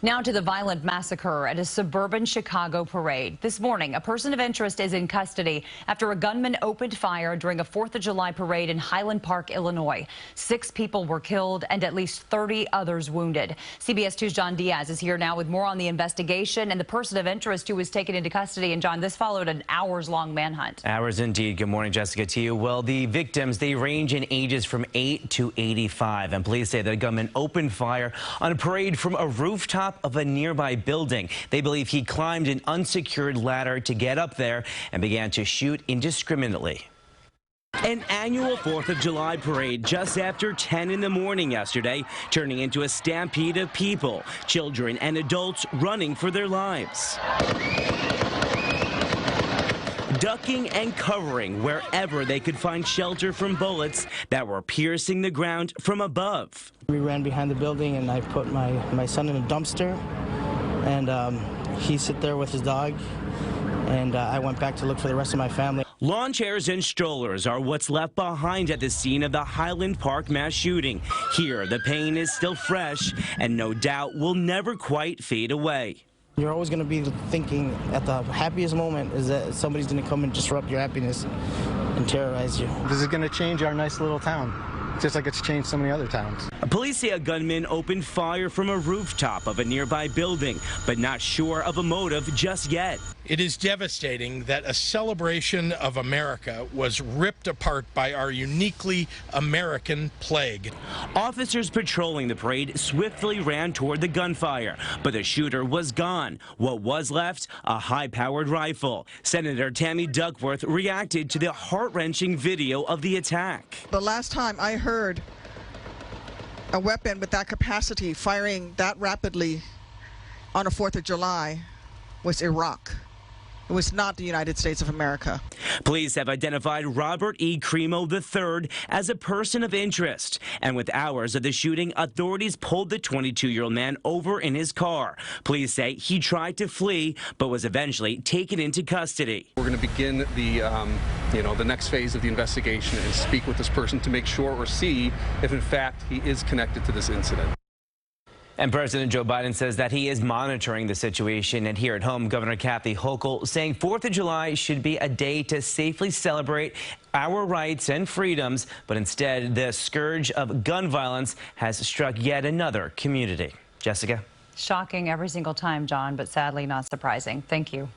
Now to the violent massacre at a suburban Chicago parade. This morning, a person of interest is in custody after a gunman opened fire during a 4th of July parade in Highland Park, Illinois. 6 people were killed and at least 30 others wounded. CBS 2's John Diaz is here now with more on the investigation and the person of interest who was taken into custody. And John, this followed an hours-long manhunt. Hours indeed. Good morning, Jessica, to you. Well, the victims, they range in ages from 8 to 85. And police say that a gunman opened fire on a parade from a rooftop of a nearby building. They believe he climbed an unsecured ladder to get up there and began to shoot indiscriminately. An annual 4th of July parade just after 10 in the morning yesterday, turning into a stampede of people, children and adults running for their lives. Ducking and covering wherever they could find shelter from bullets that were piercing the ground from above. We ran behind the building and I put my son in a dumpster, and he sit there with his dog, and I went back to look for the rest of my family. Lawn chairs and strollers are what's left behind at the scene of the Highland Park mass shooting. Here, the pain is still fresh and no doubt will never quite fade away. You're always going to be thinking at the happiest moment is that somebody's going to come and disrupt your happiness and terrorize you. This is going to change our nice little town, just like it's changed so many other towns. Police say a gunman opened fire from a rooftop of a nearby building, but not sure of a motive just yet. It is devastating that a celebration of America was ripped apart by our uniquely American plague. Officers patrolling the parade swiftly ran toward the gunfire, but the shooter was gone. What was left? A high-powered rifle. Senator Tammy Duckworth reacted to the heart-wrenching video of the attack. The last time I heard a weapon with that capacity firing that rapidly on a 4th of July was Iraq. It was not the United States of America. Police have identified Robert E. Cremo III as a person of interest. And with hours of the shooting, authorities pulled the 22-year-old man over in his car. Police say he tried to flee, but was eventually taken into custody. We're going to begin the next phase of the investigation and speak with this person to make sure or see if, in fact, he is connected to this incident. And President Joe Biden says that he is monitoring the situation. And here at home, Governor Kathy Hochul saying 4th of July should be a day to safely celebrate our rights and freedoms. But instead, the scourge of gun violence has struck yet another community. Jessica? Shocking every single time, John, but sadly not surprising. Thank you.